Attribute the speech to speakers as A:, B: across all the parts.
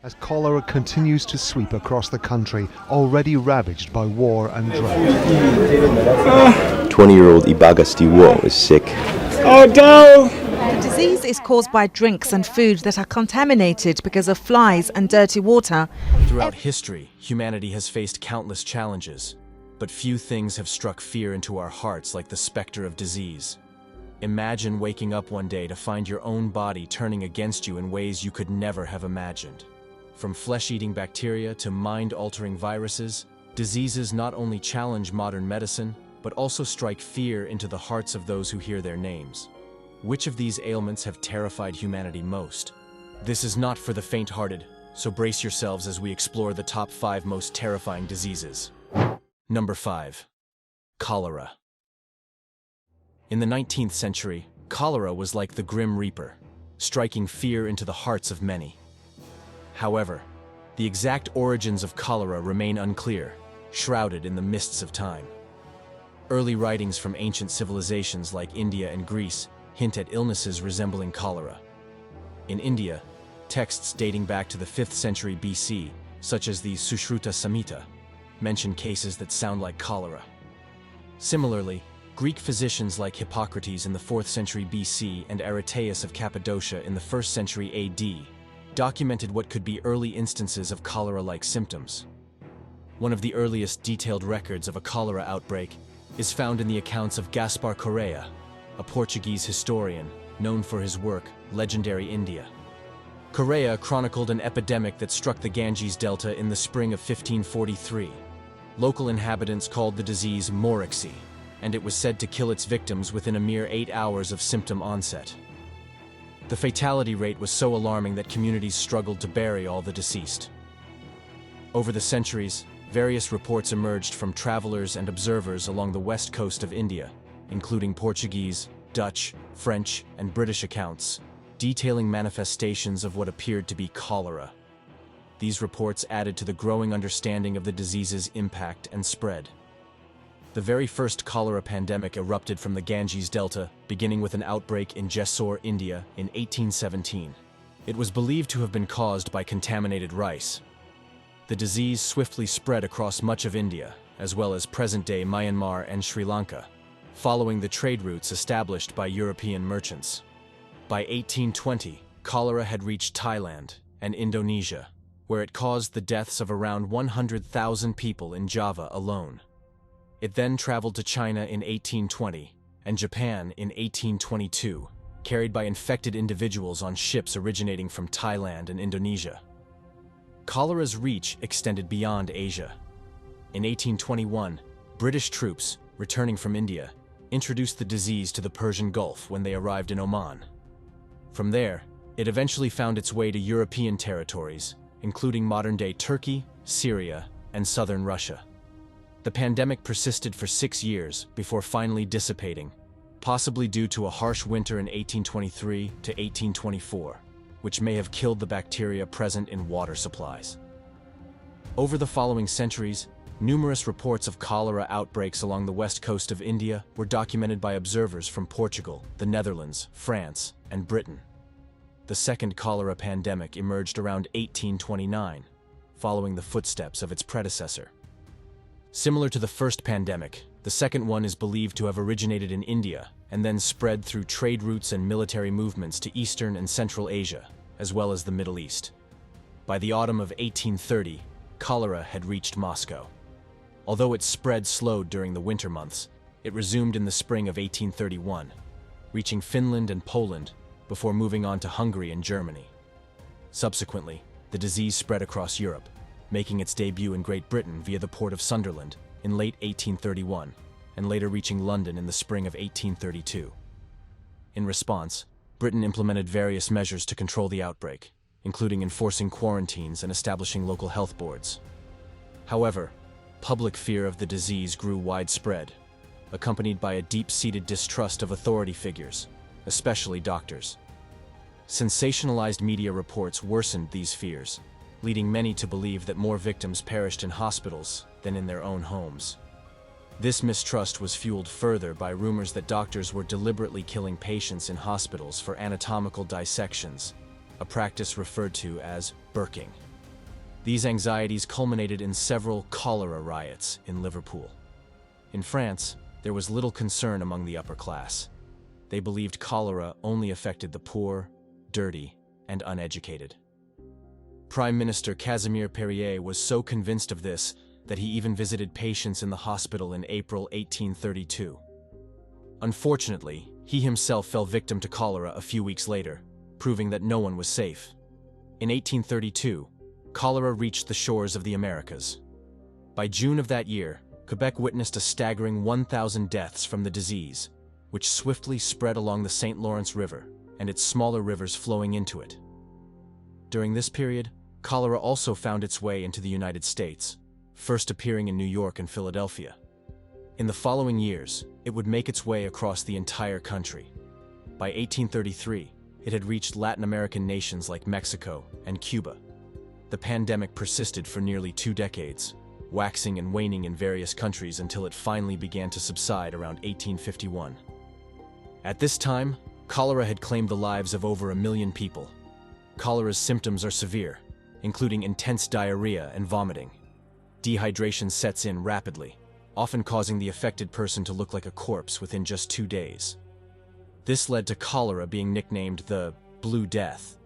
A: as cholera continues to sweep across the country, already ravaged by war and drought.
B: 20-year-old Ibagasti Wo is sick.
C: Oh no!
D: The disease is caused by drinks and food that are contaminated because of flies and dirty water.
E: Throughout history, humanity has faced countless challenges, but few things have struck fear into our hearts like the specter of disease. Imagine waking up one day to find your own body turning against you in ways you could never have imagined. From flesh-eating bacteria to mind-altering viruses, diseases not only challenge modern medicine, but also strike fear into the hearts of those who hear their names. Which of these ailments have terrified humanity most? This is not for the faint-hearted, so brace yourselves as we explore the top 5 most terrifying diseases. Number 5. Cholera. In the 19th century, cholera was like the Grim Reaper, striking fear into the hearts of many. However, the exact origins of cholera remain unclear, shrouded in the mists of time. Early writings from ancient civilizations like India and Greece hint at illnesses resembling cholera. In India, texts dating back to the 5th century BC, such as the Sushruta Samhita, mention cases that sound like cholera. Similarly, Greek physicians like Hippocrates in the 4th century BC and Aretaeus of Cappadocia in the 1st century AD documented what could be early instances of cholera-like symptoms. One of the earliest detailed records of a cholera outbreak is found in the accounts of Gaspar Correa, a Portuguese historian known for his work Legendary India. Correa chronicled an epidemic that struck the Ganges Delta in the spring of 1543. Local inhabitants called the disease morixi, and it was said to kill its victims within a mere 8 hours of symptom onset. The fatality rate was so alarming that communities struggled to bury all the deceased. Over the centuries, various reports emerged from travelers and observers along the west coast of India, including Portuguese, Dutch, French, and British accounts, detailing manifestations of what appeared to be cholera. These reports added to the growing understanding of the disease's impact and spread. The very first cholera pandemic erupted from the Ganges Delta, beginning with an outbreak in Jessore, India, in 1817. It was believed to have been caused by contaminated rice. The disease swiftly spread across much of India, as well as present-day Myanmar and Sri Lanka, following the trade routes established by European merchants. By 1820, cholera had reached Thailand and Indonesia, where it caused the deaths of around 100,000 people in Java alone. It then traveled to China in 1820 and Japan in 1822, carried by infected individuals on ships originating from Thailand and Indonesia. Cholera's reach extended beyond Asia. In 1821, British troops, returning from India, introduced the disease to the Persian Gulf when they arrived in Oman. From there, it eventually found its way to European territories, including modern-day Turkey, Syria, and southern Russia. The pandemic persisted for 6 years before finally dissipating, possibly due to a harsh winter in 1823 to 1824, which may have killed the bacteria present in water supplies. Over the following centuries, numerous reports of cholera outbreaks along the west coast of India were documented by observers from Portugal, the Netherlands, France, and Britain. The second cholera pandemic emerged around 1829, following the footsteps of its predecessor. Similar to the first pandemic, the second one is believed to have originated in India and then spread through trade routes and military movements to Eastern and Central Asia, as well as the Middle East. By the autumn of 1830, cholera had reached Moscow. Although its spread slowed during the winter months, it resumed in the spring of 1831, reaching Finland and Poland before moving on to Hungary and Germany. Subsequently, the disease spread across Europe, making its debut in Great Britain via the port of Sunderland in late 1831, and later reaching London in the spring of 1832. In response, Britain implemented various measures to control the outbreak, including enforcing quarantines and establishing local health boards. However, public fear of the disease grew widespread, accompanied by a deep-seated distrust of authority figures, especially doctors. Sensationalized media reports worsened these fears, leading many to believe that more victims perished in hospitals than in their own homes. This mistrust was fueled further by rumors that doctors were deliberately killing patients in hospitals for anatomical dissections, a practice referred to as burking. These anxieties culminated in several cholera riots in Liverpool. In France, there was little concern among the upper class. They believed cholera only affected the poor, dirty, and uneducated. Prime Minister Casimir Perier was so convinced of this that he even visited patients in the hospital in April 1832. Unfortunately, he himself fell victim to cholera a few weeks later, proving that no one was safe. In 1832, cholera reached the shores of the Americas. By June of that year, Quebec witnessed a staggering 1,000 deaths from the disease, which swiftly spread along the St. Lawrence River and its smaller rivers flowing into it. During this period, cholera also found its way into the United States, first appearing in New York and Philadelphia. In the following years, it would make its way across the entire country. By 1833, it had reached Latin American nations like Mexico and Cuba. The pandemic persisted for nearly 2 decades, waxing and waning in various countries until it finally began to subside around 1851. At this time, cholera had claimed the lives of over 1 million people. Cholera's symptoms are severe, including intense diarrhea and vomiting. Dehydration sets in rapidly, often causing the affected person to look like a corpse within just 2 days. This led to cholera being nicknamed the Blue Death,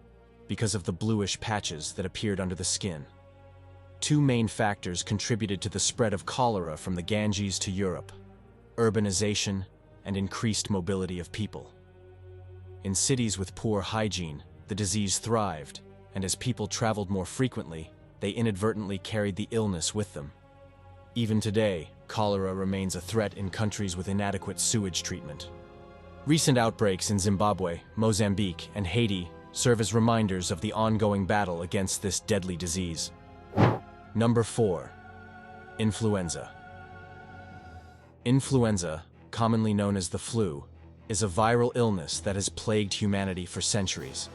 E: because of the bluish patches that appeared under the skin. 2 main factors contributed to the spread of cholera from the Ganges to Europe: urbanization and increased mobility of people. In cities with poor hygiene, the disease thrived, and as people traveled more frequently, they inadvertently carried the illness with them. Even today, cholera remains a threat in countries with inadequate sewage treatment. Recent outbreaks in Zimbabwe, Mozambique, and Haiti serve as reminders of the ongoing battle against this deadly disease. Number 4. Influenza. Influenza, commonly known as the flu, is a viral illness that has plagued humanity for centuries.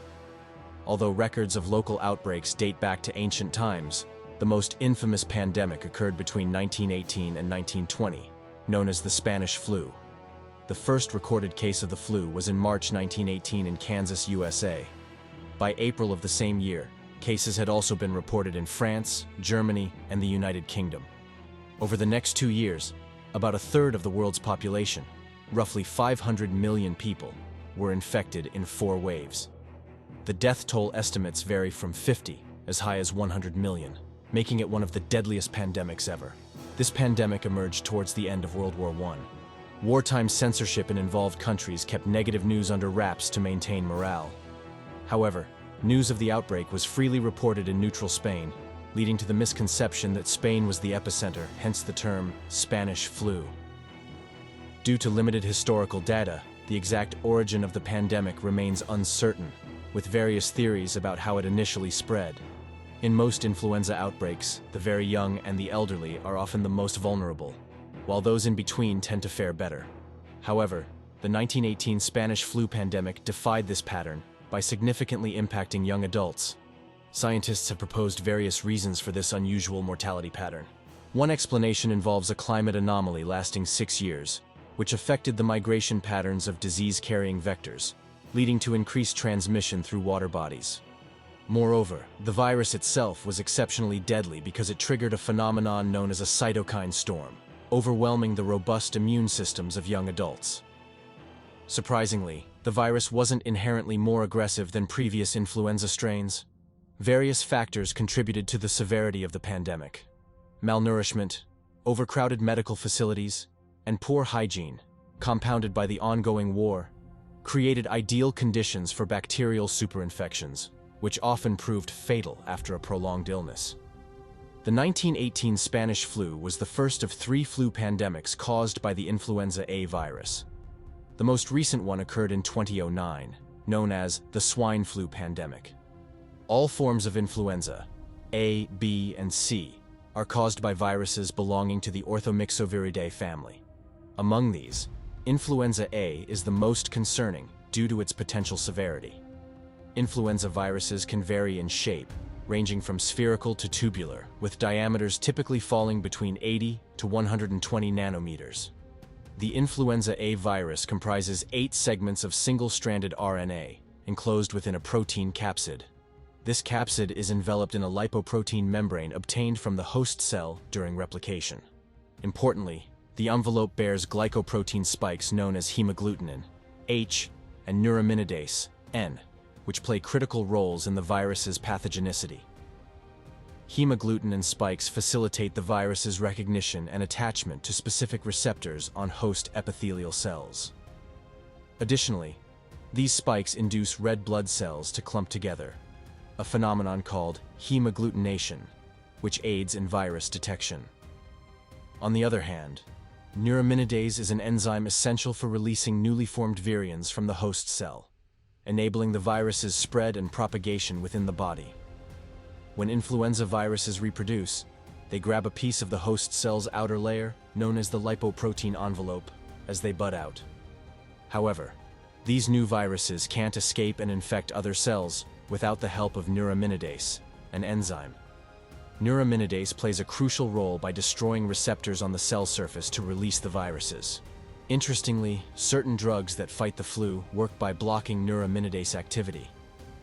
E: Although records of local outbreaks date back to ancient times, the most infamous pandemic occurred between 1918 and 1920, known as the Spanish flu. The first recorded case of the flu was in March 1918 in Kansas, USA. By April of the same year, cases had also been reported in France, Germany, and the United Kingdom. Over the next 2 years, about a third of the world's population, roughly 500 million people, were infected in 4 waves. The death toll estimates vary from 50 as high as 100 million, making it one of the deadliest pandemics ever. This pandemic emerged towards the end of World War I. Wartime censorship in involved countries kept negative news under wraps to maintain morale. However, news of the outbreak was freely reported in neutral Spain, leading to the misconception that Spain was the epicenter, hence the term Spanish flu. Due to limited historical data, the exact origin of the pandemic remains uncertain, with various theories about how it initially spread. In most influenza outbreaks, the very young and the elderly are often the most vulnerable, while those in between tend to fare better. However, the 1918 Spanish flu pandemic defied this pattern by significantly impacting young adults. Scientists have proposed various reasons for this unusual mortality pattern. One explanation involves a climate anomaly lasting 6 years, which affected the migration patterns of disease-carrying vectors, leading to increased transmission through water bodies. Moreover, the virus itself was exceptionally deadly because it triggered a phenomenon known as a cytokine storm, overwhelming the robust immune systems of young adults. Surprisingly, the virus wasn't inherently more aggressive than previous influenza strains. Various factors contributed to the severity of the pandemic. Malnourishment, overcrowded medical facilities, and poor hygiene, compounded by the ongoing war, created ideal conditions for bacterial superinfections, which often proved fatal after a prolonged illness. The 1918 Spanish flu was the first of 3 flu pandemics caused by the influenza A virus. The most recent one occurred in 2009, known as the swine flu pandemic. All forms of influenza, A, B, and C, are caused by viruses belonging to the Orthomyxoviridae family. Among these, influenza A is the most concerning due to its potential severity. Influenza viruses can vary in shape, ranging from spherical to tubular, with diameters typically falling between 80 to 120 nanometers. The influenza A virus comprises 8 segments of single-stranded RNA, enclosed within a protein capsid. This capsid is enveloped in a lipoprotein membrane obtained from the host cell during replication. Importantly, the envelope bears glycoprotein spikes known as hemagglutinin, H, and neuraminidase, N, which play critical roles in the virus's pathogenicity. Hemagglutinin spikes facilitate the virus's recognition and attachment to specific receptors on host epithelial cells. Additionally, these spikes induce red blood cells to clump together, a phenomenon called hemagglutination, which aids in virus detection. On the other hand, neuraminidase is an enzyme essential for releasing newly formed virions from the host cell, enabling the virus's spread and propagation within the body. When influenza viruses reproduce, they grab a piece of the host cell's outer layer, known as the lipoprotein envelope, as they bud out. However, these new viruses can't escape and infect other cells without the help of neuraminidase, an enzyme. Neuraminidase plays a crucial role by destroying receptors on the cell surface to release the viruses. Interestingly, certain drugs that fight the flu work by blocking neuraminidase activity.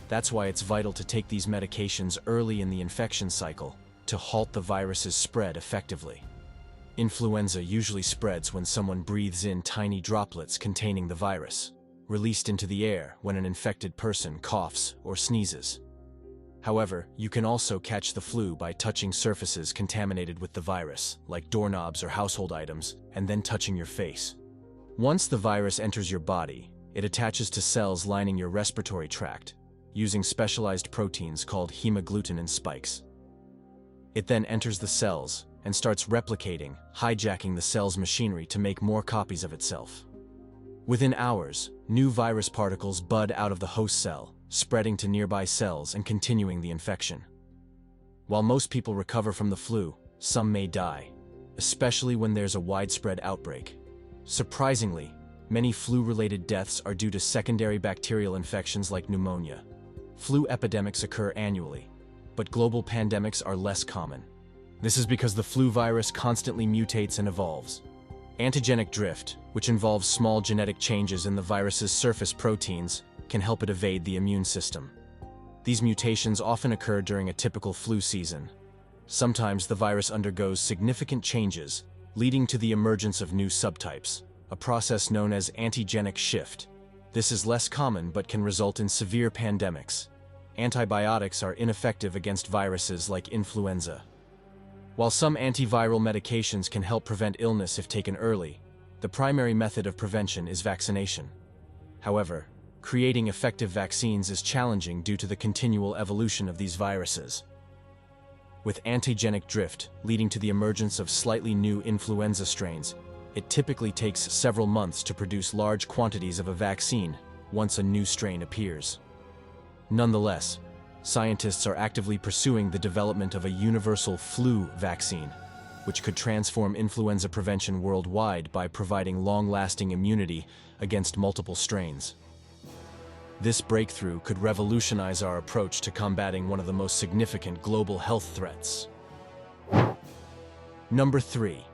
E: That's why it's vital to take these medications early in the infection cycle to halt the virus's spread effectively. Influenza usually spreads when someone breathes in tiny droplets containing the virus, released into the air when an infected person coughs or sneezes. However, you can also catch the flu by touching surfaces contaminated with the virus, like doorknobs or household items, and then touching your face. Once the virus enters your body, it attaches to cells lining your respiratory tract, using specialized proteins called hemagglutinin spikes. It then enters the cells and starts replicating, hijacking the cell's machinery to make more copies of itself. Within hours, new virus particles bud out of the host cell, spreading to nearby cells and continuing the infection. While most people recover from the flu, some may die, especially when there's a widespread outbreak. Surprisingly, many flu-related deaths are due to secondary bacterial infections like pneumonia. Flu epidemics occur annually, but global pandemics are less common. This is because the flu virus constantly mutates and evolves. Antigenic drift, which involves small genetic changes in the virus's surface proteins, can help it evade the immune system. These mutations often occur during a typical flu season. Sometimes the virus undergoes significant changes, leading to the emergence of new subtypes, a process known as antigenic shift. This is less common but can result in severe pandemics. Antibiotics are ineffective against viruses like influenza. While some antiviral medications can help prevent illness if taken early, the primary method of prevention is vaccination. However, creating effective vaccines is challenging due to the continual evolution of these viruses. With antigenic drift leading to the emergence of slightly new influenza strains, it typically takes several months to produce large quantities of a vaccine once a new strain appears. Nonetheless, scientists are actively pursuing the development of a universal flu vaccine, which could transform influenza prevention worldwide by providing long-lasting immunity against multiple strains. This breakthrough could revolutionize our approach to combating one of the most significant global health threats. Number 3.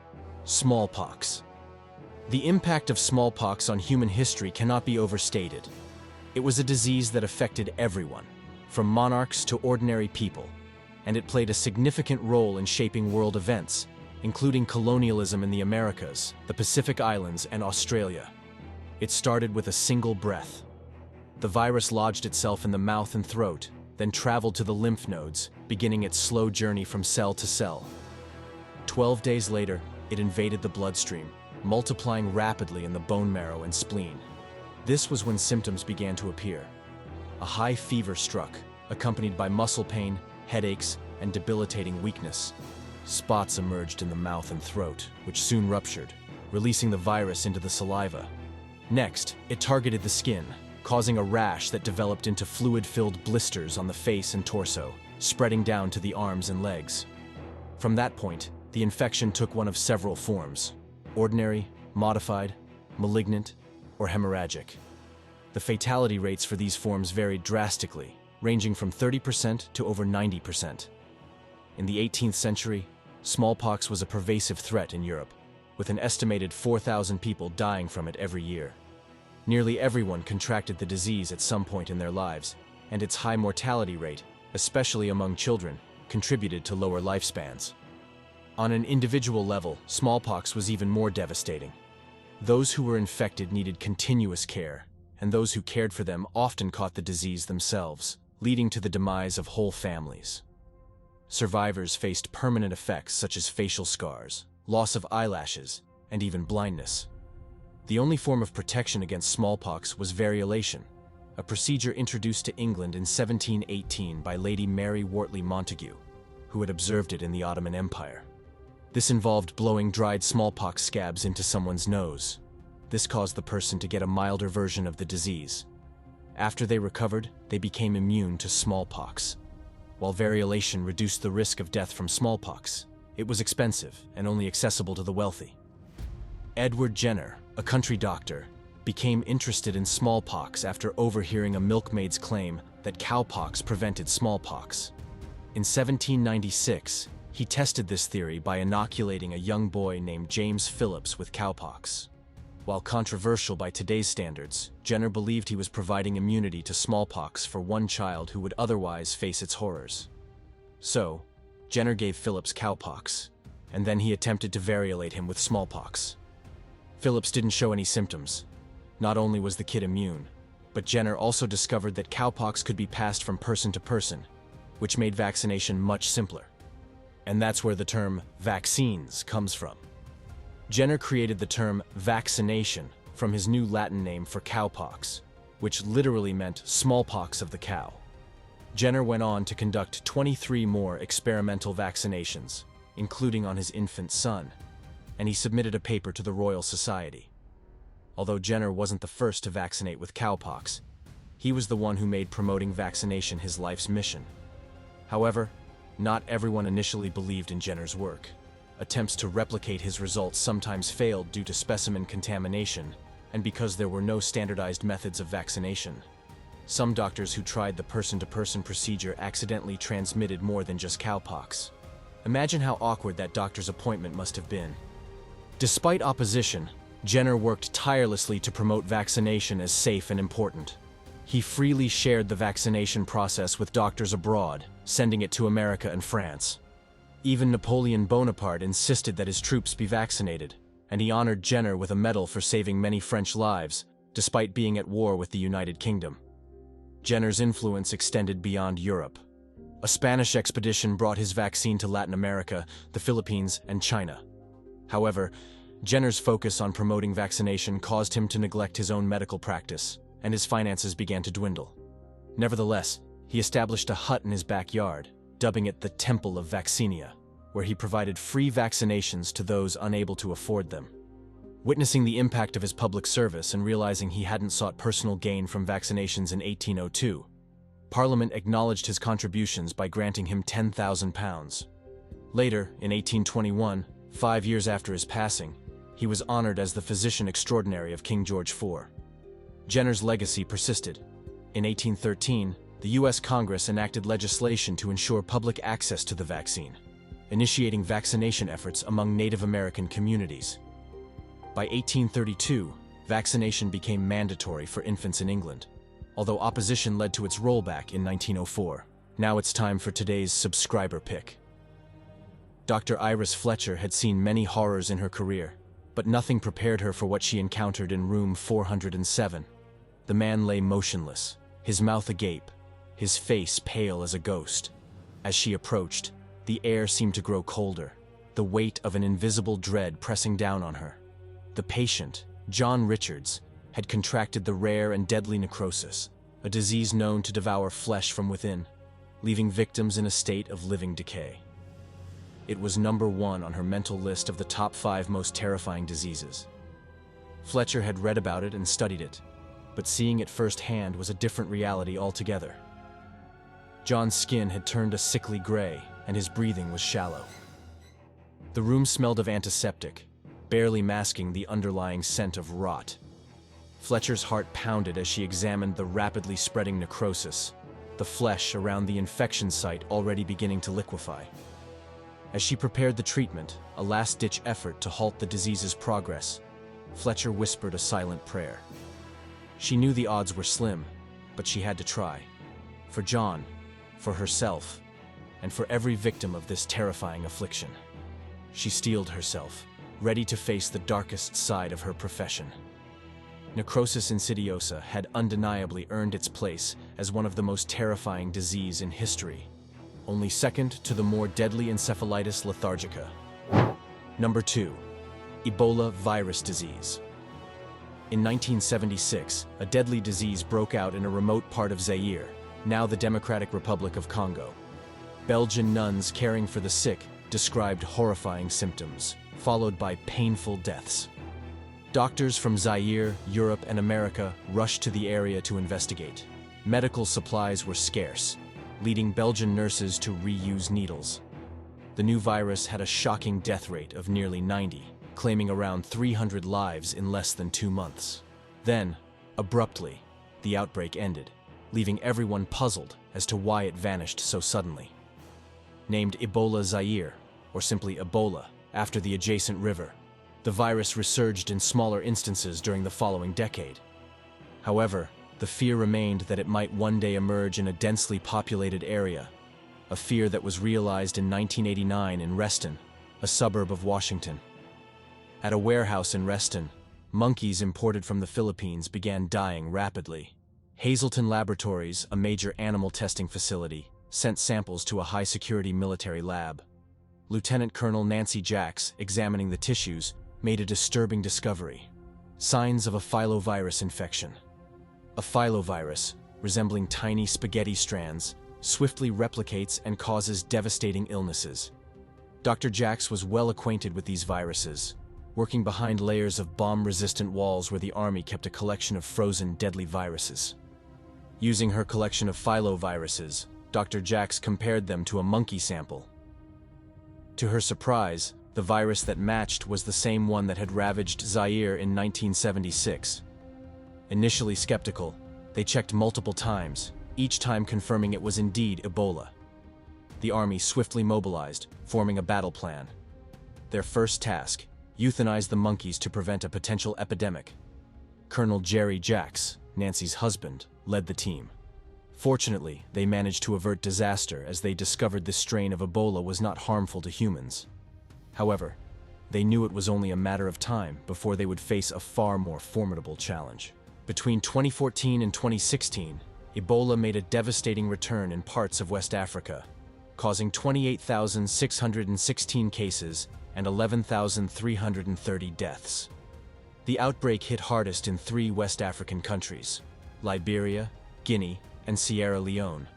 E: Smallpox. The impact of smallpox on human history cannot be overstated. It was a disease that affected everyone, from monarchs to ordinary people, and it played a significant role in shaping world events, including colonialism in the Americas, the Pacific Islands, and Australia. It started with a single breath. The virus lodged itself in the mouth and throat, then traveled to the lymph nodes, beginning its slow journey from cell to cell. 12 days later, it invaded the bloodstream, multiplying rapidly in the bone marrow and spleen. This was when symptoms began to appear. A high fever struck, accompanied by muscle pain, headaches, and debilitating weakness. Spots emerged in the mouth and throat, which soon ruptured, releasing the virus into the saliva. Next, it targeted the skin, causing a rash that developed into fluid-filled blisters on the face and torso, spreading down to the arms and legs. From that point, the infection took one of several forms: ordinary, modified, malignant, or hemorrhagic. The fatality rates for these forms varied drastically, ranging from 30% to over 90%. In the 18th century, smallpox was a pervasive threat in Europe, with an estimated 4,000 people dying from it every year. Nearly everyone contracted the disease at some point in their lives, and its high mortality rate, especially among children, contributed to lower lifespans. On an individual level, smallpox was even more devastating. Those who were infected needed continuous care, and those who cared for them often caught the disease themselves, leading to the demise of whole families. Survivors faced permanent effects such as facial scars, loss of eyelashes, and even blindness. The only form of protection against smallpox was variolation, a procedure introduced to England in 1718 by Lady Mary Wortley Montagu, who had observed it in the Ottoman Empire. This involved blowing dried smallpox scabs into someone's nose. This caused the person to get a milder version of the disease. After they recovered, they became immune to smallpox. While variolation reduced the risk of death from smallpox, it was expensive and only accessible to the wealthy. Edward Jenner, a country doctor, became interested in smallpox after overhearing a milkmaid's claim that cowpox prevented smallpox. In 1796, he tested this theory by inoculating a young boy named James Phillips with cowpox. While controversial by today's standards, Jenner believed he was providing immunity to smallpox for one child who would otherwise face its horrors. So, Jenner gave Phillips cowpox, and then he attempted to variolate him with smallpox. Phillips didn't show any symptoms. Not only was the kid immune, but Jenner also discovered that cowpox could be passed from person to person, which made vaccination much simpler. And that's where the term vaccines comes from. Jenner created the term vaccination from his new Latin name for cowpox, which literally meant smallpox of the cow. Jenner went on to conduct 23 more experimental vaccinations, including on his infant son, and he submitted a paper to the Royal Society. Although Jenner wasn't the first to vaccinate with cowpox, he was the one who made promoting vaccination his life's mission. However, not everyone initially believed in Jenner's work. Attempts to replicate his results sometimes failed due to specimen contamination and because there were no standardized methods of vaccination. Some doctors who tried the person-to-person procedure accidentally transmitted more than just cowpox. Imagine how awkward that doctor's appointment must have been. Despite opposition, Jenner worked tirelessly to promote vaccination as safe and important. He freely shared the vaccination process with doctors abroad, sending it to America and France. Even Napoleon Bonaparte insisted that his troops be vaccinated, and he honored Jenner with a medal for saving many French lives, despite being at war with the United Kingdom. Jenner's influence extended beyond Europe. A Spanish expedition brought his vaccine to Latin America, the Philippines, and China. However, Jenner's focus on promoting vaccination caused him to neglect his own medical practice, and his finances began to dwindle. Nevertheless, he established a hut in his backyard, dubbing it the Temple of Vaccinia, where he provided free vaccinations to those unable to afford them. Witnessing the impact of his public service and realizing he hadn't sought personal gain from vaccinations in 1802, Parliament acknowledged his contributions by granting him £10,000. Later, in 1821, 5 years after his passing, he was honored as the physician extraordinary of King George IV. Jenner's legacy persisted. In 1813, the U.S. Congress enacted legislation to ensure public access to the vaccine, initiating vaccination efforts among Native American communities. By 1832, vaccination became mandatory for infants in England, although opposition led to its rollback in 1904. Now it's time for today's subscriber pick. Dr. Iris Fletcher had seen many horrors in her career, but nothing prepared her for what she encountered in room 407. The man lay motionless, his mouth agape, his face pale as a ghost. As she approached, the air seemed to grow colder, the weight of an invisible dread pressing down on her. The patient, John Richards, had contracted the rare and deadly necrosis, a disease known to devour flesh from within, leaving victims in a state of living decay. It was number 1 on her mental list of the top 5 most terrifying diseases. Fletcher had read about it and studied it, but seeing it firsthand was a different reality altogether. John's skin had turned a sickly gray, and his breathing was shallow. The room smelled of antiseptic, barely masking the underlying scent of rot. Fletcher's heart pounded as she examined the rapidly spreading necrosis, the flesh around the infection site already beginning to liquefy. As she prepared the treatment, a last-ditch effort to halt the disease's progress, Fletcher whispered a silent prayer. She knew the odds were slim, but she had to try. For John, for herself, and for every victim of this terrifying affliction. She steeled herself, ready to face the darkest side of her profession. Necrosis insidiosa had undeniably earned its place as one of the most terrifying diseases in history, only second to the more deadly encephalitis lethargica. Number 2. Ebola virus disease. In 1976, a deadly disease broke out in a remote part of Zaire, now the Democratic Republic of Congo. Belgian nuns caring for the sick described horrifying symptoms, followed by painful deaths. Doctors from Zaire, Europe, and America rushed to the area to investigate. Medical supplies were scarce, leading Belgian nurses to reuse needles. The new virus had a shocking death rate of nearly 90, claiming around 300 lives in less than 2 months. Then, abruptly, the outbreak ended, leaving everyone puzzled as to why it vanished so suddenly. Named Ebola Zaire, or simply Ebola, after the adjacent river, the virus resurged in smaller instances during the following decade. However, the fear remained that it might one day emerge in a densely populated area, a fear that was realized in 1989 in Reston, a suburb of Washington. At a warehouse in Reston, monkeys imported from the Philippines began dying rapidly. Hazleton Laboratories, a major animal testing facility, sent samples to a high-security military lab. Lieutenant Colonel Nancy Jacks, examining the tissues, made a disturbing discovery: signs of a filovirus infection. A filovirus, resembling tiny spaghetti strands, swiftly replicates and causes devastating illnesses. Dr. Jacks was well acquainted with these viruses, working behind layers of bomb-resistant walls where the Army kept a collection of frozen, deadly viruses. Using her collection of filoviruses, Dr. Jacks compared them to a monkey sample. To her surprise, the virus that matched was the same one that had ravaged Zaire in 1976. Initially skeptical, they checked multiple times, each time confirming it was indeed Ebola. The Army swiftly mobilized, forming a battle plan. Their first task: euthanize the monkeys to prevent a potential epidemic. Colonel Jerry Jacks, Nancy's husband, led the team. Fortunately, they managed to avert disaster as they discovered this strain of Ebola was not harmful to humans. However, they knew it was only a matter of time before they would face a far more formidable challenge. Between 2014 and 2016, Ebola made a devastating return in parts of West Africa, causing 28,616 cases and 11,330 deaths. The outbreak hit hardest in 3 West African countries: Liberia, Guinea, and Sierra Leone,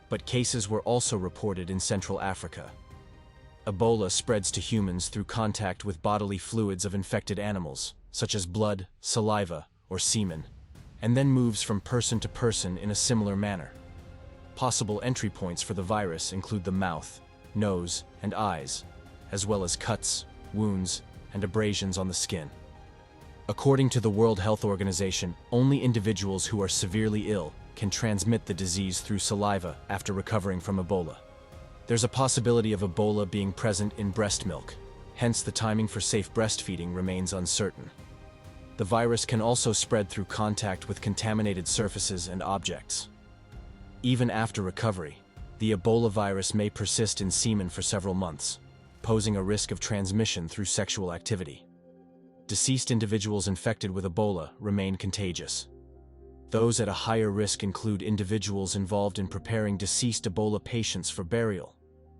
E: but cases were also reported in Central Africa. Ebola spreads to humans through contact with bodily fluids of infected animals, such as blood, saliva, or semen, and then moves from person to person in a similar manner. Possible entry points for the virus include the mouth, nose, and eyes, as well as cuts, wounds, and abrasions on the skin. According to the World Health Organization, only individuals who are severely ill can transmit the disease through saliva after recovering from Ebola. There's a possibility of Ebola being present in breast milk, hence the timing for safe breastfeeding remains uncertain. The virus can also spread through contact with contaminated surfaces and objects. Even after recovery, the Ebola virus may persist in semen for several months, posing a risk of transmission through sexual activity. Deceased individuals infected with Ebola remain contagious. Those at a higher risk include individuals involved in preparing deceased Ebola patients for burial,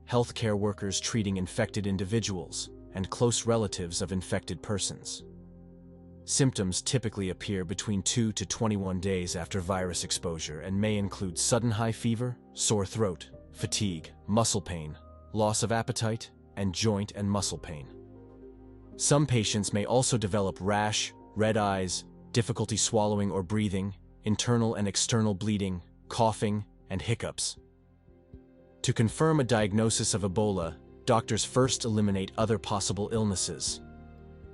E: healthcare workers treating infected individuals, and close relatives of infected persons. Symptoms typically appear between 2 to 21 days after virus exposure and may include sudden high fever, sore throat, fatigue, muscle pain, loss of appetite, and joint and muscle pain. Some patients may also develop rash, red eyes, difficulty swallowing or breathing, internal and external bleeding, coughing, and hiccups. To confirm a diagnosis of Ebola, doctors first eliminate other possible illnesses.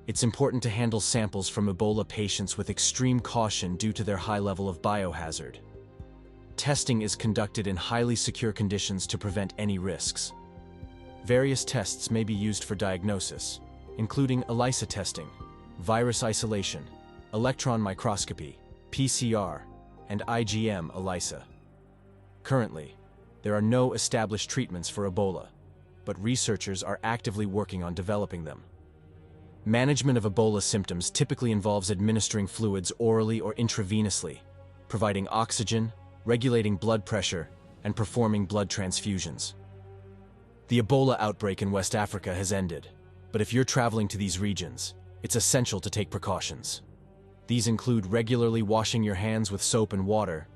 E: It's important to handle samples from Ebola patients with extreme caution due to their high level of biohazard. Testing is conducted in highly secure conditions to prevent any risks. Various tests may be used for diagnosis, including ELISA testing, virus isolation, electron microscopy, PCR, and IgM ELISA. Currently, there are no established treatments for Ebola, but researchers are actively working on developing them. Management of Ebola symptoms typically involves administering fluids orally or intravenously, providing oxygen, regulating blood pressure, and performing blood transfusions. The Ebola outbreak in West Africa has ended, but if you're traveling to these regions, it's essential to take precautions. These include regularly washing your hands with soap and water,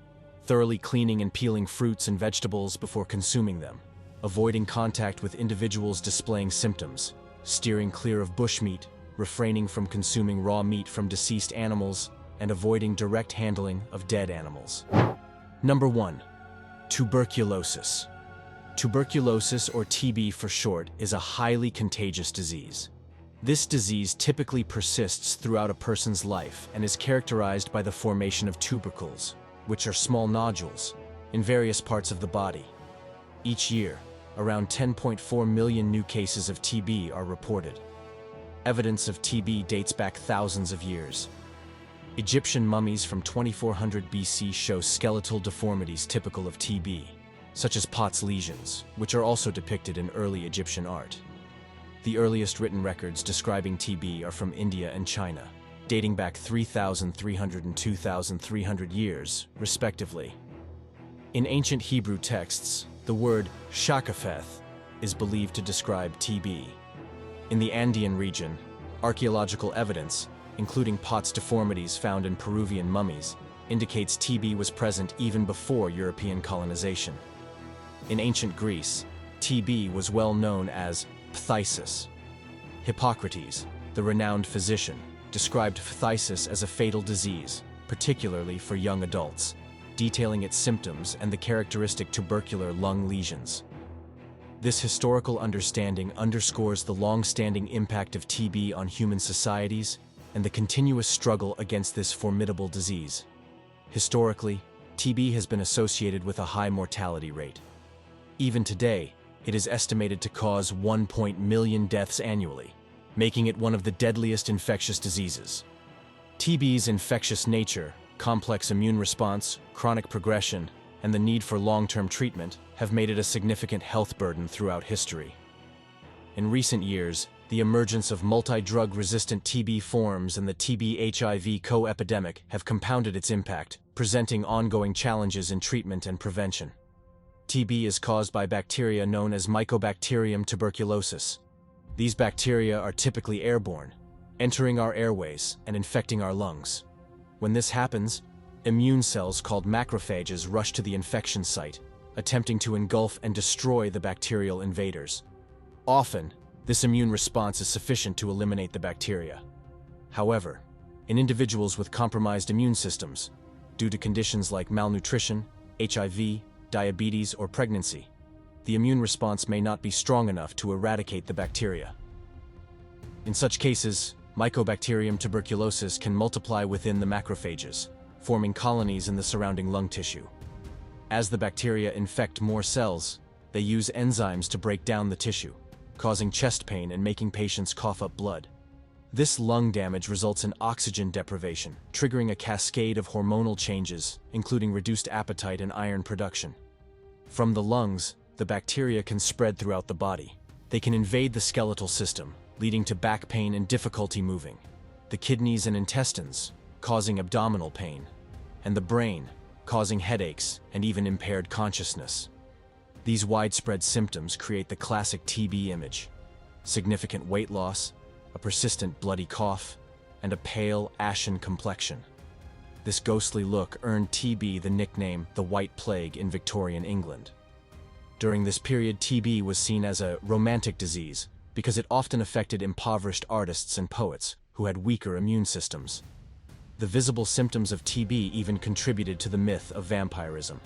E: thoroughly cleaning and peeling fruits and vegetables before consuming them, avoiding contact with individuals displaying symptoms, steering clear of bushmeat, refraining from consuming raw meat from deceased animals, and avoiding direct handling of dead animals. Number 1. Tuberculosis. Tuberculosis, or TB for short, is a highly contagious disease. This disease typically persists throughout a person's life and is characterized by the formation of tubercles, which are small nodules, in various parts of the body. Each year, around 10.4 million new cases of TB are reported. Evidence of TB dates back thousands of years. Egyptian mummies from 2400 BC show skeletal deformities typical of TB, such as Pott's lesions, which are also depicted in early Egyptian art. The earliest written records describing TB are from India and China, dating back 3,300 and 2,300 years, respectively. In ancient Hebrew texts, the word shakapheth is believed to describe TB. In the Andean region, archaeological evidence, including Pott's deformities found in Peruvian mummies, indicates TB was present even before European colonization. In ancient Greece, TB was well known as phthisis. Hippocrates, the renowned physician, described phthisis as a fatal disease, particularly for young adults, detailing its symptoms and the characteristic tubercular lung lesions. This historical understanding underscores the long-standing impact of TB on human societies and the continuous struggle against this formidable disease. Historically, TB has been associated with a high mortality rate. Even today, it is estimated to cause 1 million deaths annually, making it one of the deadliest infectious diseases. TB's infectious nature, complex immune response, chronic progression, and the need for long-term treatment have made it a significant health burden throughout history. In recent years, the emergence of multi-drug-resistant TB forms and the TB-HIV co-epidemic have compounded its impact, presenting ongoing challenges in treatment and prevention. TB is caused by bacteria known as Mycobacterium tuberculosis. These bacteria are typically airborne, entering our airways and infecting our lungs. When this happens, immune cells called macrophages rush to the infection site, attempting to engulf and destroy the bacterial invaders. Often, this immune response is sufficient to eliminate the bacteria. However, in individuals with compromised immune systems, due to conditions like malnutrition, HIV, diabetes, or pregnancy, the immune response may not be strong enough to eradicate the bacteria. In such cases, Mycobacterium tuberculosis can multiply within the macrophages, forming colonies in the surrounding lung tissue. As the bacteria infect more cells, they use enzymes to break down the tissue, causing chest pain and making patients cough up blood. This lung damage results in oxygen deprivation, triggering a cascade of hormonal changes, including reduced appetite and iron production. From the lungs, the bacteria can spread throughout the body. They can invade the skeletal system, leading to back pain and difficulty moving, the kidneys and intestines, causing abdominal pain, and the brain, causing headaches and even impaired consciousness. These widespread symptoms create the classic TB image: significant weight loss, a persistent bloody cough, and a pale, ashen complexion. This ghostly look earned TB the nickname the White Plague in Victorian England. During this period, TB was seen as a romantic disease because it often affected impoverished artists and poets who had weaker immune systems. The visible symptoms of TB even contributed to the myth of vampirism.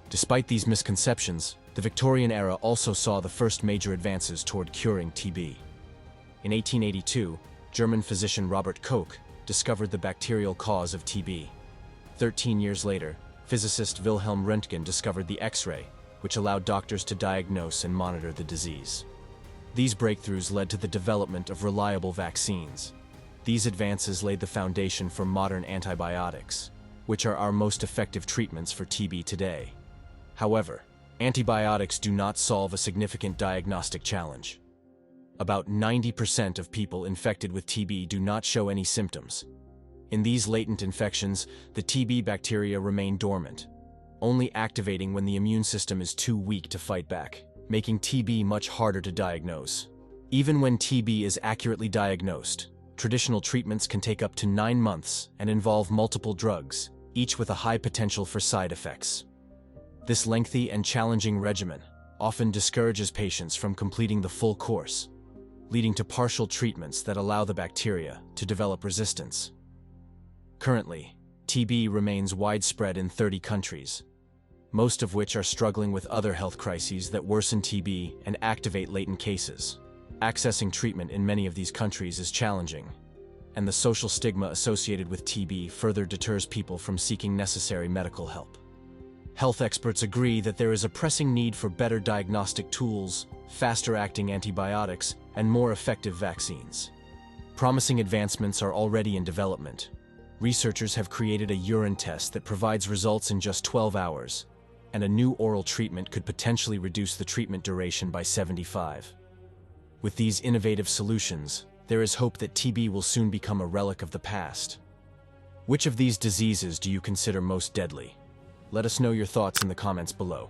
E: Despite these misconceptions, the Victorian era also saw the first major advances toward curing TB. In 1882, German physician Robert Koch discovered the bacterial cause of TB. 13 years later, physicist Wilhelm Röntgen discovered the X-ray, which allowed doctors to diagnose and monitor the disease. These breakthroughs led to the development of reliable vaccines. These advances laid the foundation for modern antibiotics, which are our most effective treatments for TB today. However, Antibiotics do not solve a significant diagnostic challenge. About 90% of people infected with TB do not show any symptoms. In these latent infections, the TB bacteria remain dormant, only activating when the immune system is too weak to fight back, making TB much harder to diagnose. Even when TB is accurately diagnosed, traditional treatments can take up to 9 months and involve multiple drugs, each with a high potential for side effects. This lengthy and challenging regimen often discourages patients from completing the full course, leading to partial treatments that allow the bacteria to develop resistance. Currently, TB remains widespread in 30 countries, most of which are struggling with other health crises that worsen TB and activate latent cases. Accessing treatment in many of these countries is challenging, and the social stigma associated with TB further deters people from seeking necessary medical help. Health experts agree that there is a pressing need for better diagnostic tools, faster-acting antibiotics, and more effective vaccines. Promising advancements are already in development. Researchers have created a urine test that provides results in just 12 hours, and a new oral treatment could potentially reduce the treatment duration by 75. With these innovative solutions, there is hope that TB will soon become a relic of the past. Which of these diseases do you consider most deadly? Let us know your thoughts in the comments below.